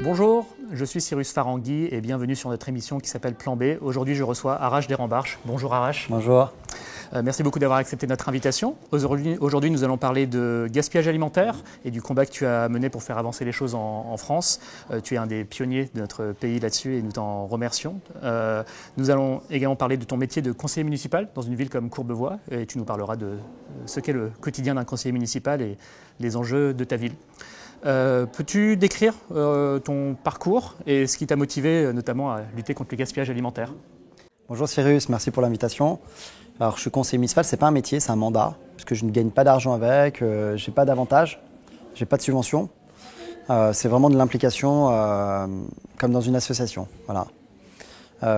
Bonjour, je suis Cyrus Farangui et bienvenue sur notre émission qui s'appelle Plan B. Aujourd'hui, je reçois Arash Derambarche. Bonjour Arash. Bonjour. Merci beaucoup d'avoir accepté notre invitation. Aujourd'hui, nous allons parler de gaspillage alimentaire et du combat que tu as mené pour faire avancer les choses en France. Tu es un des pionniers de notre pays là-dessus et nous t'en remercions. Nous allons également parler de ton métier de conseiller municipal dans une ville comme Courbevoie et tu nous parleras de ce qu'est le quotidien d'un conseiller municipal et les enjeux de ta ville. Peux-tu décrire ton parcours et ce qui t'a motivé notamment à lutter contre le gaspillage alimentaire ? Bonjour Cyrus, merci pour l'invitation. Alors je suis conseiller municipal, ce n'est pas un métier, c'est un mandat, puisque je ne gagne pas d'argent avec, je n'ai pas d'avantage, je n'ai pas de subvention. C'est vraiment de l'implication comme dans une association. Voilà.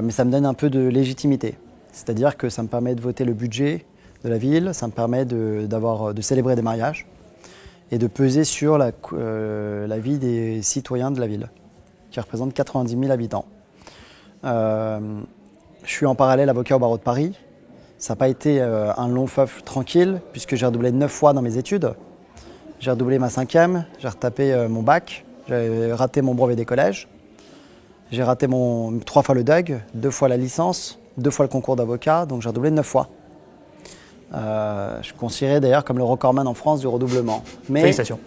Mais ça me donne un peu de légitimité, c'est-à-dire que ça me permet de voter le budget de la ville, ça me permet de célébrer des mariages et de peser sur la vie des citoyens de la ville, qui représente 90 000 habitants. Je suis en parallèle avocat au barreau de Paris. Ça n'a pas été un long fleuve tranquille, puisque j'ai redoublé 9 fois dans mes études. J'ai redoublé ma 5e, j'ai retapé mon bac, j'ai raté mon brevet des collèges, j'ai raté 3 fois le DUG, 2 fois la licence, 2 fois le concours d'avocat, donc j'ai redoublé 9 fois. Je suis considéré d'ailleurs comme le recordman en France du redoublement. Mais, félicitations.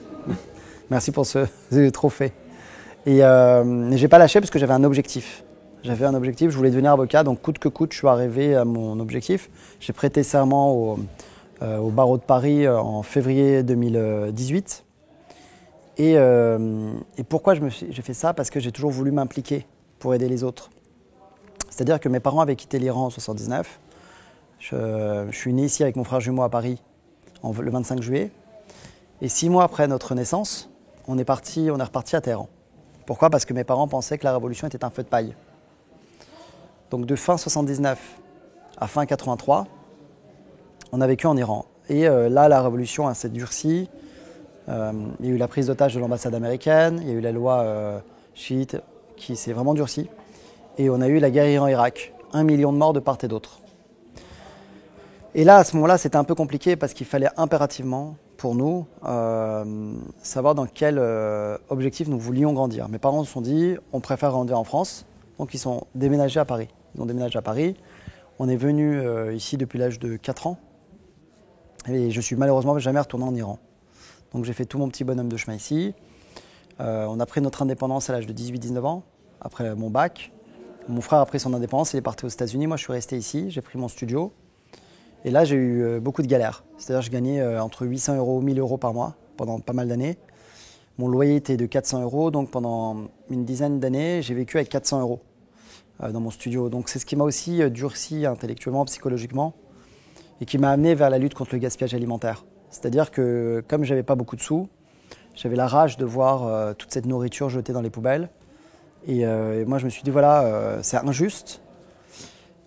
Merci pour ce trophée. Et j'ai pas lâché parce que j'avais un objectif. J'avais un objectif, je voulais devenir avocat, donc coûte que coûte, je suis arrivé à mon objectif. J'ai prêté serment au barreau de Paris en février 2018. Et pourquoi j'ai fait ça ? Parce que j'ai toujours voulu m'impliquer pour aider les autres. C'est-à-dire que mes parents avaient quitté l'Iran en 1979. Je suis né ici avec mon frère jumeau à Paris le 25 juillet. Et 6 mois après notre naissance, on est reparti à Téhéran. Pourquoi ? Parce que mes parents pensaient que la révolution était un feu de paille. Donc de fin 79 à fin 83, on a vécu en Iran. Et là, la révolution s'est durcie. Il y a eu la prise d'otage de l'ambassade américaine, il y a eu la loi chiite qui s'est vraiment durcie. Et on a eu la guerre Iran-Irak, 1 million de morts de part et d'autre. Et là, à ce moment-là, c'était un peu compliqué parce qu'il fallait impérativement, pour nous, savoir dans quel objectif nous voulions grandir. Mes parents se sont dit, on préfère grandir en France, donc ils sont déménagés à Paris. Ils ont déménagé à Paris. On est venu ici depuis l'âge de 4 ans. Et je suis malheureusement jamais retourné en Iran. Donc j'ai fait tout mon petit bonhomme de chemin ici. On a pris notre indépendance à l'âge de 18-19 ans, après mon bac. Mon frère a pris son indépendance, il est parti aux États-Unis. Moi, je suis resté ici, j'ai pris mon studio. Et là, j'ai eu beaucoup de galères. C'est-à-dire que je gagnais entre 800 € et 1000 € par mois pendant pas mal d'années. Mon loyer était de 400 €, donc pendant une dizaine d'années, j'ai vécu avec 400 € dans mon studio. Donc c'est ce qui m'a aussi durci intellectuellement, psychologiquement, et qui m'a amené vers la lutte contre le gaspillage alimentaire. C'est-à-dire que comme je n'avais pas beaucoup de sous, j'avais la rage de voir toute cette nourriture jetée dans les poubelles. Et moi, je me suis dit, voilà, c'est injuste.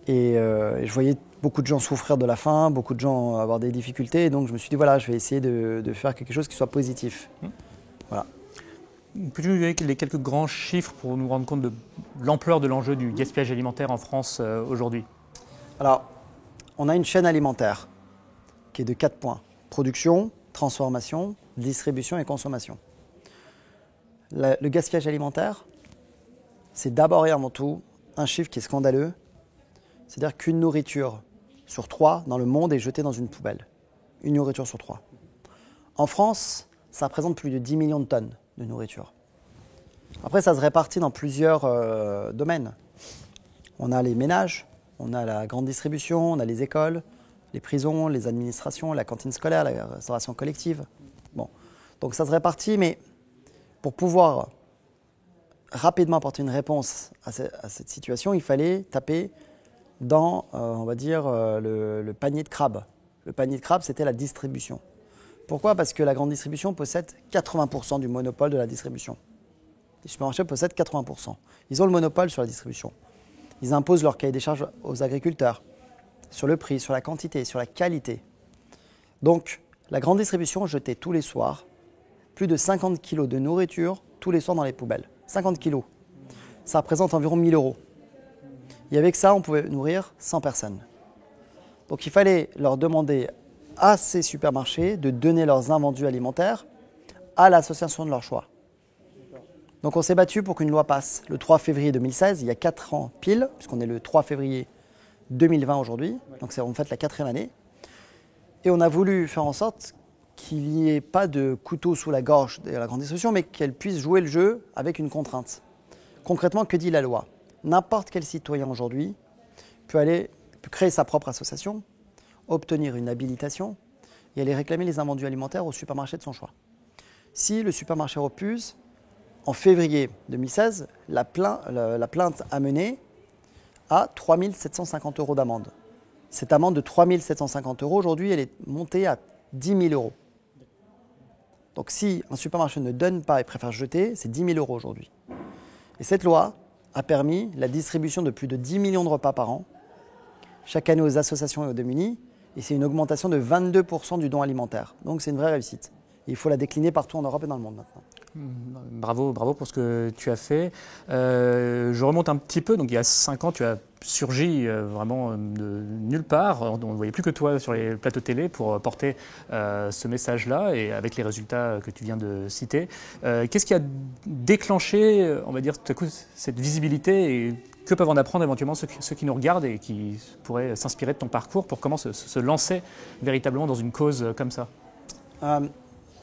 Et je voyais beaucoup de gens souffrir de la faim, beaucoup de gens avoir des difficultés. Et donc je me suis dit, voilà, je vais essayer de faire quelque chose qui soit positif. Voilà. Peux-tu nous donner les quelques grands chiffres pour nous rendre compte de l'ampleur de l'enjeu du gaspillage alimentaire en France aujourd'hui ? Alors, on a une chaîne alimentaire qui est de 4 points. Production, transformation, distribution et consommation. Le gaspillage alimentaire, c'est d'abord et avant tout un chiffre qui est scandaleux. C'est-à-dire qu'une nourriture sur 3 dans le monde est jetée dans une poubelle. Une nourriture sur 3. En France, ça représente plus de 10 millions de tonnes de nourriture. Après, ça se répartit dans plusieurs domaines. On a les ménages, on a la grande distribution, on a les écoles, les prisons, les administrations, la cantine scolaire, la restauration collective. Bon. Donc ça se répartit, mais pour pouvoir rapidement apporter une réponse à cette situation, il fallait taper dans, on va dire, le panier de crabe. Le panier de crabe, c'était la distribution. Pourquoi ? Parce que la grande distribution possède 80% du monopole de la distribution. Les supermarchés possèdent 80%. Ils ont le monopole sur la distribution. Ils imposent leur cahier des charges aux agriculteurs, sur le prix, sur la quantité, sur la qualité. Donc, la grande distribution jetait tous les soirs plus de 50 kilos de nourriture tous les soirs dans les poubelles. 50 kilos. Ça représente environ 1 000 €. Et avec ça, on pouvait nourrir 100 personnes. Donc il fallait leur demander à ces supermarchés de donner leurs invendus alimentaires à l'association de leur choix. Donc on s'est battu pour qu'une loi passe le 3 février 2016, il y a 4 ans pile, puisqu'on est le 3 février 2020 aujourd'hui, donc c'est en fait la 4e année. Et on a voulu faire en sorte qu'il n'y ait pas de couteau sous la gorge de la grande distribution, mais qu'elle puisse jouer le jeu avec une contrainte. Concrètement, que dit la loi? N'importe quel citoyen aujourd'hui peut créer sa propre association, obtenir une habilitation et aller réclamer les invendus alimentaires au supermarché de son choix. Si le supermarché refuse, en février 2016, la plainte a mené à 3 750 € d'amende. Cette amende de 3 750 € aujourd'hui, elle est montée à 10 000 €. Donc si un supermarché ne donne pas et préfère jeter, c'est 10 000 € aujourd'hui. Et cette loi a permis la distribution de plus de 10 millions de repas par an, chaque année aux associations et aux démunis, et c'est une augmentation de 22% du don alimentaire. Donc c'est une vraie réussite. Et il faut la décliner partout en Europe et dans le monde maintenant. Bravo pour ce que tu as fait. Je remonte un petit peu, donc il y a 5 ans, tu as surgi vraiment de nulle part. On ne voyait plus que toi sur les plateaux télé pour porter ce message-là et avec les résultats que tu viens de citer. Qu'est-ce qui a déclenché, on va dire, tout à coup, cette visibilité et que peuvent en apprendre éventuellement ceux qui nous regardent et qui pourraient s'inspirer de ton parcours pour comment se lancer véritablement dans une cause comme ça?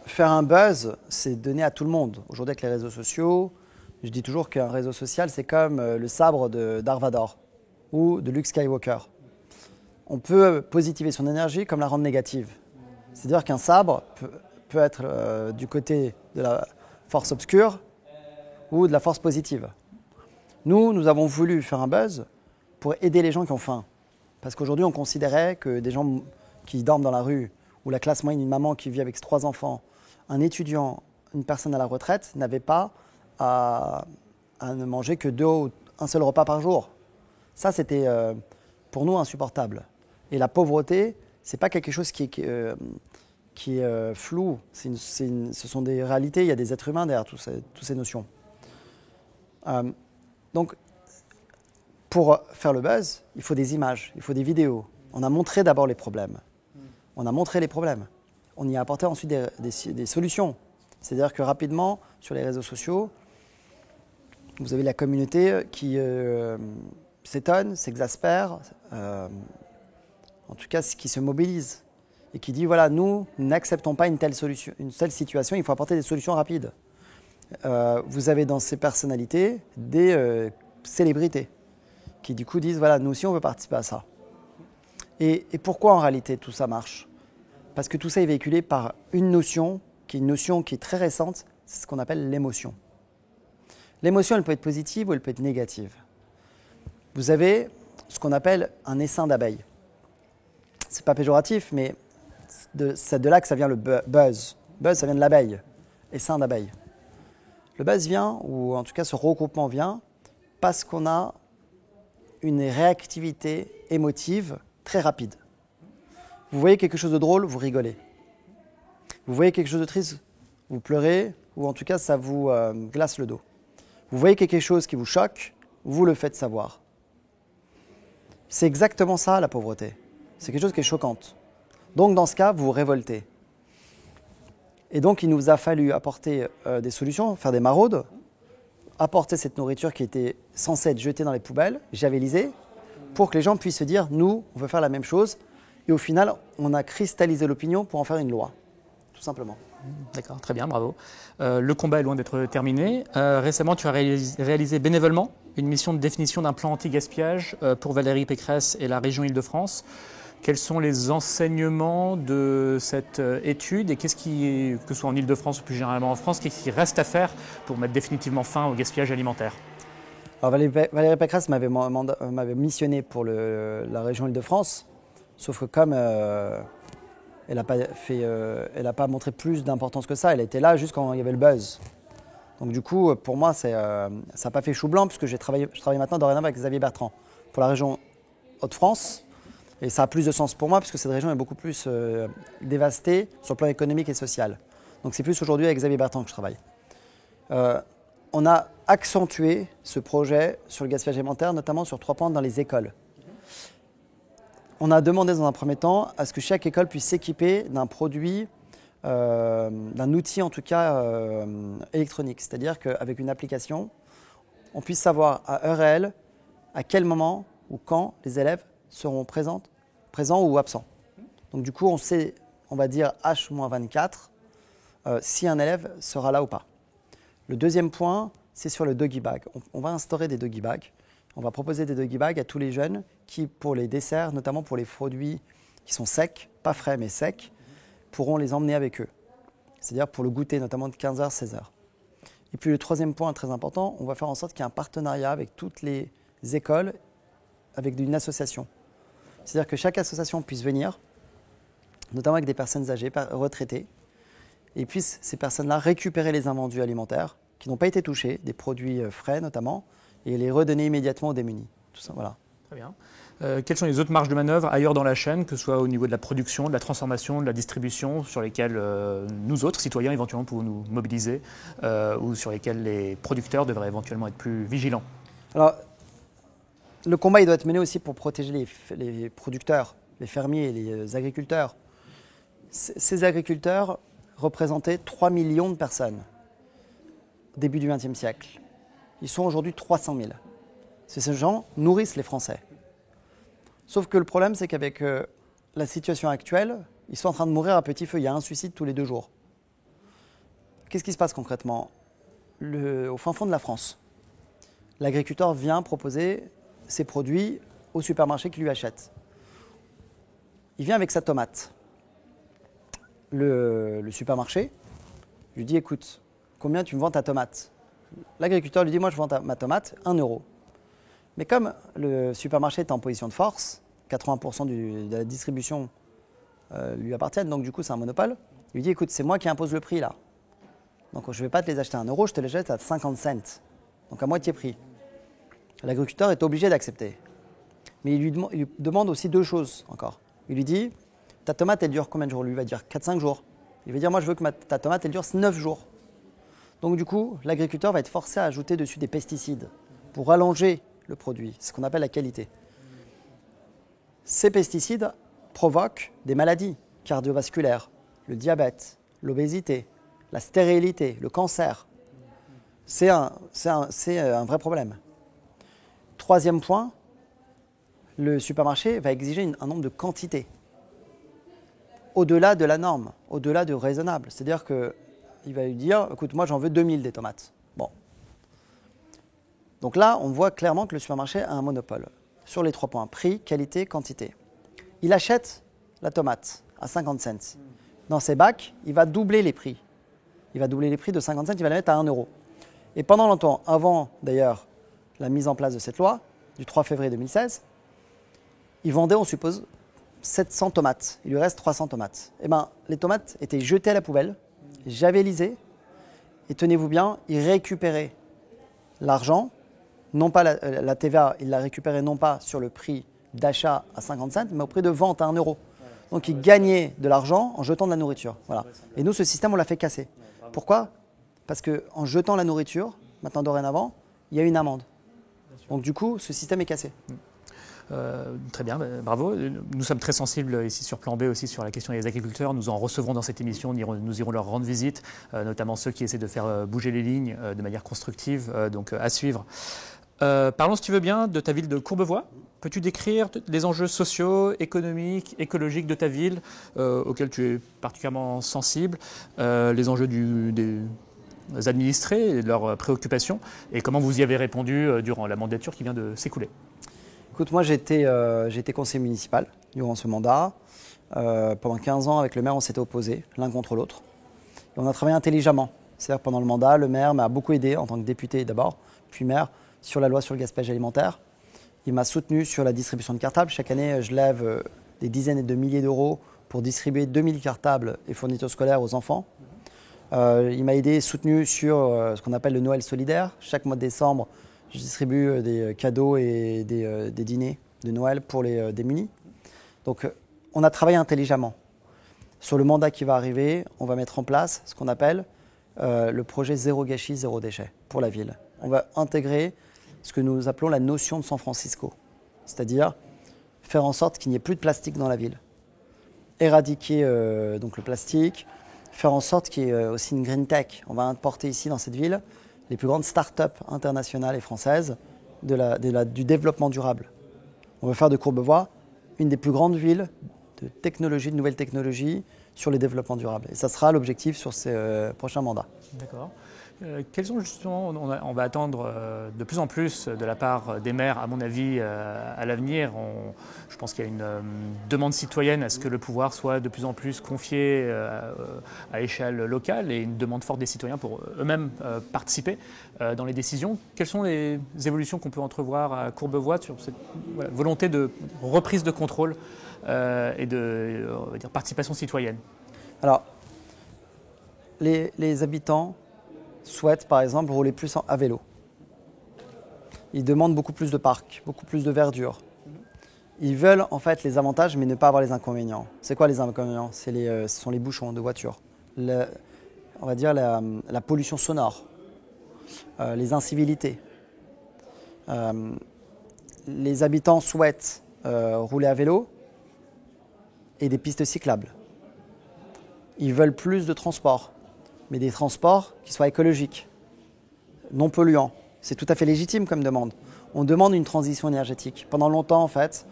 Faire un buzz, c'est donner à tout le monde. Aujourd'hui, avec les réseaux sociaux, je dis toujours qu'un réseau social, c'est comme le sabre de Darth Vader ou de Luke Skywalker. On peut positiver son énergie comme la rendre négative. C'est-à-dire qu'un sabre peut être du côté de la force obscure ou de la force positive. Nous avons voulu faire un buzz pour aider les gens qui ont faim. Parce qu'aujourd'hui, on considérait que des gens qui dorment dans la rue ou la classe moyenne, une maman qui vit avec ses 3 enfants, un étudiant, une personne à la retraite n'avait pas à ne manger que 2 ou un seul repas par jour. Ça, c'était pour nous insupportable. Et la pauvreté, ce n'est pas quelque chose qui est flou. Ce sont des réalités, il y a des êtres humains derrière toutes ces notions. Donc, pour faire le buzz, il faut des images, il faut des vidéos. On a montré d'abord les problèmes. On a montré les problèmes. On y a apporté ensuite des solutions. C'est-à-dire que rapidement, sur les réseaux sociaux, vous avez la communauté qui s'étonne, s'exaspère, en tout cas qui se mobilise et qui dit voilà, nous n'acceptons pas une telle situation, il faut apporter des solutions rapides. Vous avez dans ces personnalités des célébrités qui du coup disent voilà, nous aussi on veut participer à ça. Et pourquoi en réalité tout ça marche? Parce que tout ça est véhiculé par une notion qui est très récente, c'est ce qu'on appelle l'émotion. L'émotion, elle peut être positive ou elle peut être négative. Vous avez ce qu'on appelle un essaim d'abeilles. C'est pas péjoratif, mais c'est de là que ça vient le buzz. Buzz, ça vient de l'abeille, essaim d'abeilles. Le buzz vient, ou en tout cas ce regroupement vient, parce qu'on a une réactivité émotive très rapide. Vous voyez quelque chose de drôle, vous rigolez. Vous voyez quelque chose de triste, vous pleurez, ou en tout cas ça vous glace le dos. Vous voyez quelque chose qui vous choque, vous le faites savoir. C'est exactement ça la pauvreté. C'est quelque chose qui est choquante. Donc dans ce cas, vous vous révoltez. Et donc il nous a fallu apporter des solutions, faire des maraudes, apporter cette nourriture qui était censée être jetée dans les poubelles, javelisée, pour que les gens puissent se dire, nous, on veut faire la même chose. Et au final, on a cristallisé l'opinion pour en faire une loi, tout simplement. D'accord, très bien, bravo. Le combat est loin d'être terminé. Récemment, tu as réalisé bénévolement une mission de définition d'un plan anti-gaspillage pour Valérie Pécresse et la région Île-de-France. Quels sont les enseignements de cette étude et qu'est-ce qui, que ce soit en Île-de-France ou plus généralement en France, qu'est-ce qui reste à faire pour mettre définitivement fin au gaspillage alimentaire? Alors Valérie Pécresse m'avait missionné pour la région Île-de-France, sauf que comme elle n'a pas montré plus d'importance que ça, elle était là juste quand il y avait le buzz. Donc du coup, pour moi, ça n'a pas fait chou blanc puisque je travaille maintenant dorénavant avec Xavier Bertrand pour la région Hauts-de-France. Et ça a plus de sens pour moi puisque cette région est beaucoup plus dévastée sur le plan économique et social. Donc c'est plus aujourd'hui avec Xavier Bertrand que je travaille. On a accentué ce projet sur le gaspillage alimentaire, notamment sur 3 points dans les écoles. on a demandé dans un premier temps à ce que chaque école puisse s'équiper d'un produit, d'un outil en tout cas électronique. C'est-à-dire qu'avec une application, on puisse savoir à heure réelle à quel moment ou quand les élèves seront présents ou absents. Donc du coup, on sait, on va dire H-24, si un élève sera là ou pas. Le deuxième point, c'est sur le doggy bag. On va instaurer des doggy bags. On va proposer des doggy bags à tous les jeunes qui, pour les desserts, notamment pour les produits qui sont secs, pas frais mais secs, pourront les emmener avec eux. C'est-à-dire pour le goûter, notamment de 15h, 16h. Et puis le troisième point très important, on va faire en sorte qu'il y ait un partenariat avec toutes les écoles, avec une association. C'est-à-dire que chaque association puisse venir, notamment avec des personnes âgées, retraitées, et puissent ces personnes-là récupérer les invendus alimentaires qui n'ont pas été touchés, des produits frais notamment, et les redonner immédiatement aux démunis. Tout ça, voilà. Très bien. Quelles sont les autres marges de manœuvre ailleurs dans la chaîne, que ce soit au niveau de la production, de la transformation, de la distribution, sur lesquelles nous autres, citoyens, éventuellement pouvons nous mobiliser, ou sur lesquelles les producteurs devraient éventuellement être plus vigilants? Alors, le combat il doit être mené aussi pour protéger les producteurs, les fermiers, les agriculteurs. Ces agriculteurs représentaient 3 millions de personnes au début du XXe siècle. Ils sont aujourd'hui 300 000. Ces gens nourrissent les Français. Sauf que le problème, c'est qu'avec la situation actuelle, ils sont en train de mourir à petit feu. Il y a un suicide tous les 2 jours. Qu'est-ce qui se passe concrètement? Au fin fond de la France, l'agriculteur vient proposer ses produits au supermarché qui lui achète. Il vient avec sa tomate. Le supermarché lui dit, écoute, combien tu me vends ta tomate? L'agriculteur lui dit, moi je vends ma tomate 1 euro. Mais comme le supermarché est en position de force, 80% de la distribution lui appartiennent, donc du coup c'est un monopole, il lui dit, écoute, c'est moi qui impose le prix là. Donc je ne vais pas te les acheter à 1 euro, je te les jette à 50 cents, donc à moitié prix. L'agriculteur est obligé d'accepter. Mais il lui demande aussi 2 choses encore. Il lui dit, ta tomate elle dure combien de jours? Lui va dire 4-5 jours. Il va dire, moi je veux que ta tomate elle dure 9 jours. Donc du coup, l'agriculteur va être forcé à ajouter dessus des pesticides pour allonger le produit, ce qu'on appelle la qualité. Ces pesticides provoquent des maladies cardiovasculaires, le diabète, l'obésité, la stérilité, le cancer. C'est un vrai problème. Troisième point, le supermarché va exiger un nombre de quantités au-delà de la norme, au-delà du raisonnable. C'est-à-dire qu'il va lui dire, écoute, moi j'en veux 2000 des tomates. Bon. Donc là, on voit clairement que le supermarché a un monopole sur les 3 points, prix, qualité, quantité. Il achète la tomate à 50 cents. Dans ses bacs, il va doubler les prix. Il va doubler les prix de 50 cents, il va les mettre à 1 euro. Et pendant longtemps, avant d'ailleurs la mise en place de cette loi, du 3 février 2016, il vendait, on suppose, 700 tomates. Il lui reste 300 tomates. Eh bien, les tomates étaient jetées à la poubelle, javellisées, et tenez-vous bien, il récupérait l'argent, non pas la TVA, il la récupérait non pas sur le prix d'achat à 50 cents, mais au prix de vente à 1 euro. Donc il gagnait de l'argent en jetant de la nourriture. Voilà. Et nous, ce système, on l'a fait casser. Pourquoi? Parce qu'en jetant la nourriture, maintenant dorénavant, il y a une amende. Donc du coup, ce système est cassé. Très bien, bravo. Nous sommes très sensibles ici sur Plan B aussi sur la question des agriculteurs. Nous en recevrons dans cette émission, nous irons leur rendre visite, notamment ceux qui essaient de faire bouger les lignes de manière constructive, donc à suivre. Parlons, si tu veux bien, de ta ville de Courbevoie. Peux-tu décrire les enjeux sociaux, économiques, écologiques de ta ville auxquels tu es particulièrement sensible, les enjeux des administrés et de leurs préoccupations, et comment vous y avez répondu durant la mandature qui vient de s'écouler? Écoute, moi j'ai été conseiller municipal durant ce mandat. Pendant 15 ans, avec le maire, on s'était opposés l'un contre l'autre. Et on a travaillé intelligemment. C'est-à-dire pendant le mandat, le maire m'a beaucoup aidé en tant que député d'abord, puis maire, sur la loi sur le gaspillage alimentaire. Il m'a soutenu sur la distribution de cartables. Chaque année, je lève des dizaines et de milliers d'euros pour distribuer 2000 cartables et fournitures scolaires aux enfants. Il m'a aidé et soutenu sur ce qu'on appelle le Noël solidaire. Chaque mois de décembre, je distribue des cadeaux et des dîners de Noël pour les démunis. Donc, on a travaillé intelligemment. Sur le mandat qui va arriver, on va mettre en place ce qu'on appelle le projet zéro gâchis, zéro déchet pour la ville. On va intégrer ce que nous appelons la notion de San Francisco, c'est-à-dire faire en sorte qu'il n'y ait plus de plastique dans la ville. Éradiquer donc le plastique, faire en sorte qu'il y ait aussi une green tech. On va importer ici dans cette ville les plus grandes start-up internationales et françaises du développement durable. On veut faire de Courbevoie une des plus grandes villes de nouvelles technologies sur les développements durables. Et ça sera l'objectif sur ces prochains mandats. D'accord. Quels sont justement, on va attendre de plus en plus de la part des maires, à mon avis, à l'avenir. Je pense qu'il y a une demande citoyenne à ce que le pouvoir soit de plus en plus confié à échelle locale et une demande forte des citoyens pour eux-mêmes participer dans les décisions. Quelles sont les évolutions qu'on peut entrevoir à Courbevoie sur cette volonté de reprise de contrôle et de on va dire, participation citoyenne? Alors, les habitants souhaitent par exemple rouler plus à vélo. Ils demandent beaucoup plus de parcs, beaucoup plus de verdure. Ils veulent en fait les avantages mais ne pas avoir les inconvénients. C'est quoi les inconvénients? Ce sont les bouchons de voitures, on va dire la pollution sonore, les incivilités. Les habitants souhaitent rouler à vélo et des pistes cyclables. Ils veulent plus de transports, mais des transports qui soient écologiques, non polluants. C'est tout à fait légitime comme demande. On demande une transition énergétique. Pendant longtemps, en fait,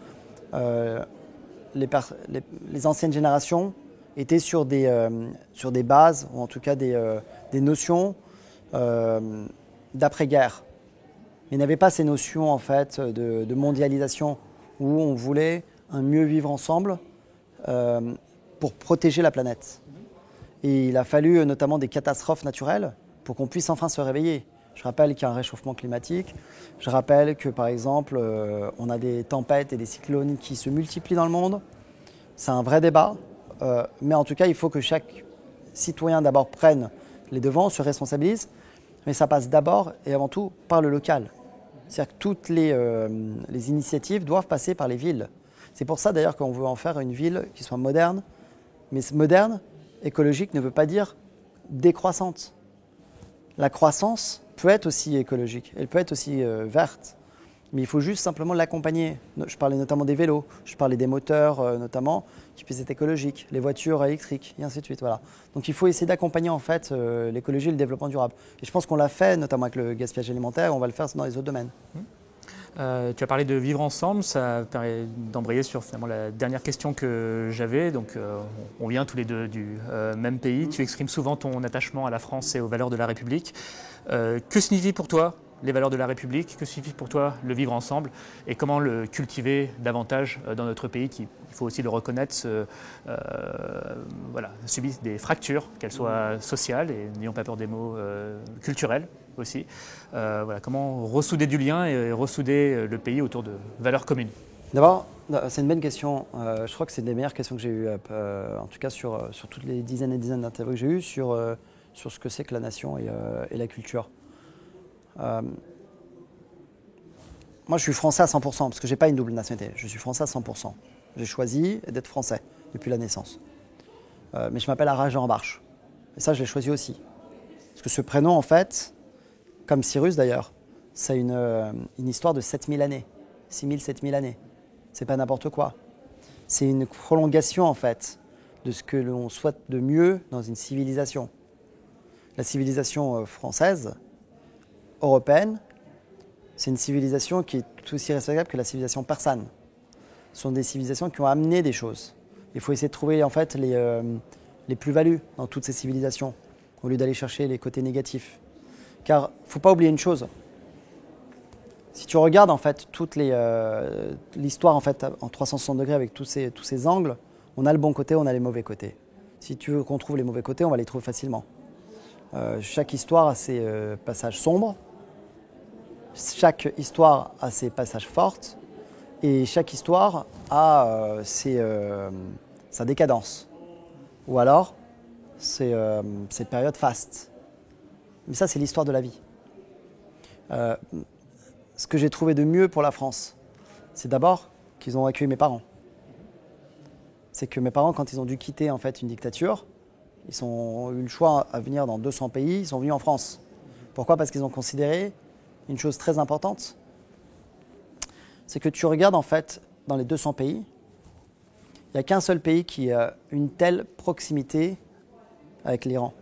les anciennes générations étaient sur des bases, ou en tout cas des notions d'après-guerre. Mais n'avaient pas ces notions en fait, de mondialisation, où on voulait un mieux vivre ensemble pour protéger la planète. Et il a fallu notamment des catastrophes naturelles pour qu'on puisse enfin se réveiller. Je rappelle qu'il y a un réchauffement climatique. Je rappelle que, par exemple, on a des tempêtes et des cyclones qui se multiplient dans le monde. C'est un vrai débat. Mais en tout cas, il faut que chaque citoyen d'abord prenne les devants, se responsabilise. Mais ça passe d'abord et avant tout par le local. C'est-à-dire que toutes les initiatives doivent passer par les villes. C'est pour ça d'ailleurs qu'on veut en faire une ville qui soit moderne. Mais moderne, écologique ne veut pas dire décroissante. La croissance peut être aussi écologique, elle peut être aussi verte, mais il faut juste simplement l'accompagner. Je parlais notamment des vélos, je parlais des moteurs notamment qui puissent être écologiques, les voitures électriques et ainsi de suite. Voilà. Donc il faut essayer d'accompagner en fait l'écologie et le développement durable. Et je pense qu'on l'a fait notamment avec le gaspillage alimentaire et on va le faire dans les autres domaines. Tu as parlé de vivre ensemble, ça permet d'embrayer sur finalement la dernière question que j'avais. Donc, on vient tous les deux du même pays. Tu exprimes souvent ton attachement à la France et aux valeurs de la République. Que signifie pour toi les valeurs de la République? Que signifie pour toi le vivre ensemble? Et comment le cultiver davantage dans notre pays qui, il faut aussi le reconnaître, subit des fractures, qu'elles soient sociales et, n'ayons pas peur des mots, culturelles aussi. Comment ressouder du lien et ressouder le pays autour de valeurs communes? D'abord, c'est une bonne question. Je crois que c'est une des meilleures questions que j'ai eues, en tout cas sur toutes les dizaines et dizaines d'interviews que j'ai eues sur ce que c'est que la nation et la culture. Moi, je suis français à 100% parce que je n'ai pas une double nationalité. Je suis français à 100%. J'ai choisi d'être français depuis la naissance. Mais je m'appelle Arajan Barche. Et ça, je l'ai choisi aussi. Parce que ce prénom, en fait, comme Cyrus d'ailleurs, c'est une histoire de 7000 années. 6000, 7000 années. C'est pas n'importe quoi. C'est une prolongation, en fait, de ce que l'on souhaite de mieux dans une civilisation. La civilisation française, européenne, c'est une civilisation qui est tout aussi respectable que la civilisation persane. Ce sont des civilisations qui ont amené des choses. Il faut essayer de trouver en fait les plus-values dans toutes ces civilisations, au lieu d'aller chercher les côtés négatifs. Car il ne faut pas oublier une chose. Si tu regardes en fait toute l'histoire en fait en 360 degrés avec tous ces angles, on a le bon côté, on a les mauvais côtés. Si tu veux qu'on trouve les mauvais côtés, on va les trouver facilement. Chaque histoire a ses passages sombres, chaque histoire a ses passages forts, et chaque histoire a sa décadence. Ou alors, ses périodes fastes. Mais ça, c'est l'histoire de la vie. Ce que j'ai trouvé de mieux pour la France, c'est d'abord qu'ils ont accueilli mes parents. C'est que mes parents, quand ils ont dû quitter en fait une dictature, ils ont eu le choix à venir dans 200 pays, ils sont venus en France. Pourquoi? Parce qu'ils ont considéré une chose très importante. C'est que tu regardes en fait dans les 200 pays, il n'y a qu'un seul pays qui a une telle proximité avec l'Iran.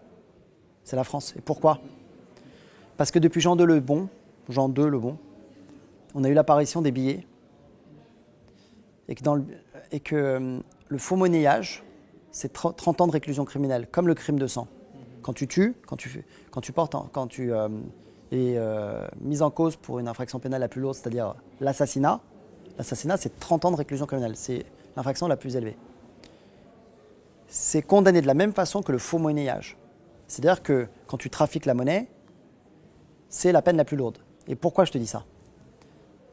C'est la France. Et pourquoi? Parce que depuis Jean II le Bon, on a eu l'apparition des billets et que le faux monnayage, c'est 30 ans de réclusion criminelle, comme le crime de sang. Quand tu tues, quand tu es mis en cause pour une infraction pénale la plus lourde, c'est-à-dire l'assassinat, c'est 30 ans de réclusion criminelle. C'est l'infraction la plus élevée. C'est condamné de la même façon que le faux monnayage. C'est-à-dire que quand tu trafiques la monnaie, c'est la peine la plus lourde. Et pourquoi je te dis ça?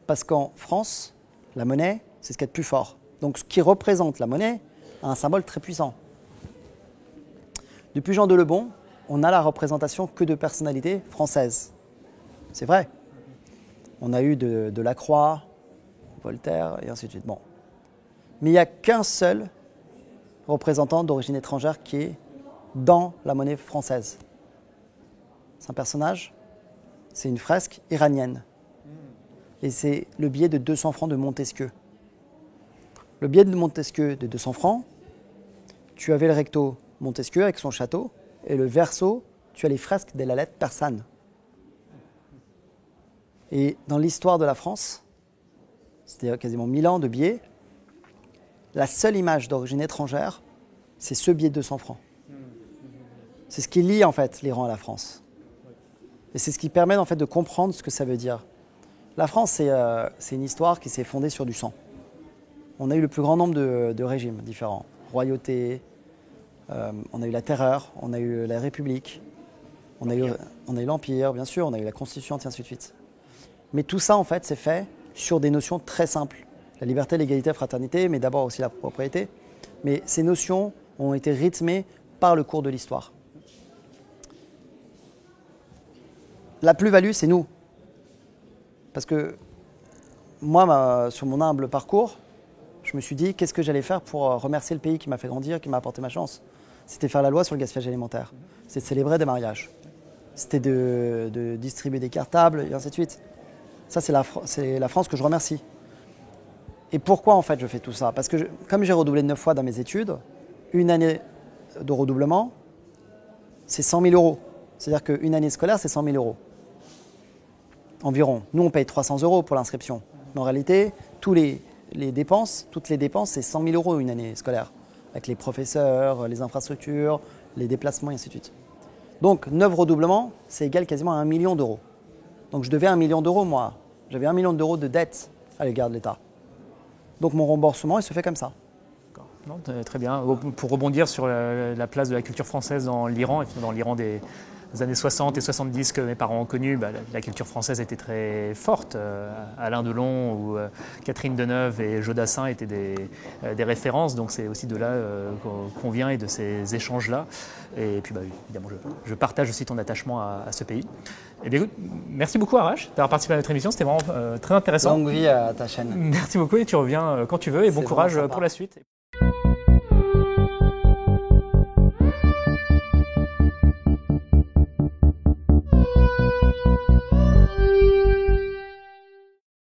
Parce qu'en France, la monnaie, c'est ce qu'il y a de plus fort. Donc ce qui représente la monnaie a un symbole très puissant. Depuis Jean II le Bon, on a la représentation que de personnalités françaises. C'est vrai. On a eu de Lacroix, Voltaire et ainsi de suite. Bon. Mais il n'y a qu'un seul représentant d'origine étrangère qui est dans la monnaie française. C'est un personnage, c'est une fresque iranienne. Et c'est le billet de 200 francs de Montesquieu. Le billet de Montesquieu de 200 francs, tu avais le recto Montesquieu avec son château, et le verso, tu as les fresques de la lettre persane. Et dans l'histoire de la France, c'est-à-dire quasiment 1000 ans de billets, la seule image d'origine étrangère, c'est ce billet de 200 francs. C'est ce qui lie en fait l'Iran à la France. Et c'est ce qui permet en fait de comprendre ce que ça veut dire. La France, c'est une histoire qui s'est fondée sur du sang. On a eu le plus grand nombre de régimes différents. Royauté, on a eu la terreur, on a eu la République, on a eu l'Empire, bien sûr, on a eu la Constitution, ainsi de suite. Mais tout ça, en fait, c'est fait sur des notions très simples. La liberté, l'égalité, la fraternité, mais d'abord aussi la propriété. Mais ces notions ont été rythmées par le cours de l'histoire. La plus-value, c'est nous. Parce que moi, sur mon humble parcours, je me suis dit, qu'est-ce que j'allais faire pour remercier le pays qui m'a fait grandir, qui m'a apporté ma chance? C'était faire la loi sur le gaspillage alimentaire. C'était de célébrer des mariages. C'était de distribuer des cartables, et ainsi de suite. Ça, c'est la France que je remercie. Et pourquoi, en fait, je fais tout ça? Parce que comme j'ai redoublé 9 fois dans mes études, une année de redoublement, c'est 100 000 euros. C'est-à-dire qu'une année scolaire, c'est 100 000 euros. Environ. Nous, on paye 300 euros pour l'inscription. Mais en réalité, toutes les dépenses, c'est 100 000 euros une année scolaire. Avec les professeurs, les infrastructures, les déplacements, et ainsi de suite. Donc, 9 redoublements, c'est égal quasiment à 1 million d'euros. Donc, je devais 1 million d'euros, moi. J'avais 1 million d'euros de dette à l'égard de l'État. Donc, mon remboursement, il se fait comme ça. Non, très bien. Pour rebondir sur la place de la culture française dans l'Iran des années 60 et 70 que mes parents ont connu, la culture française était très forte. Alain Delon ou Catherine Deneuve et Jodassin étaient des références, donc c'est aussi de là qu'on vient et de ces échanges-là. Et puis évidemment, je partage aussi ton attachement à ce pays. Eh bien, écoute, merci beaucoup Arash d'avoir participé à notre émission, c'était vraiment très intéressant. Longue vie à ta chaîne. Merci beaucoup et tu reviens quand tu veux et bon courage pour la suite.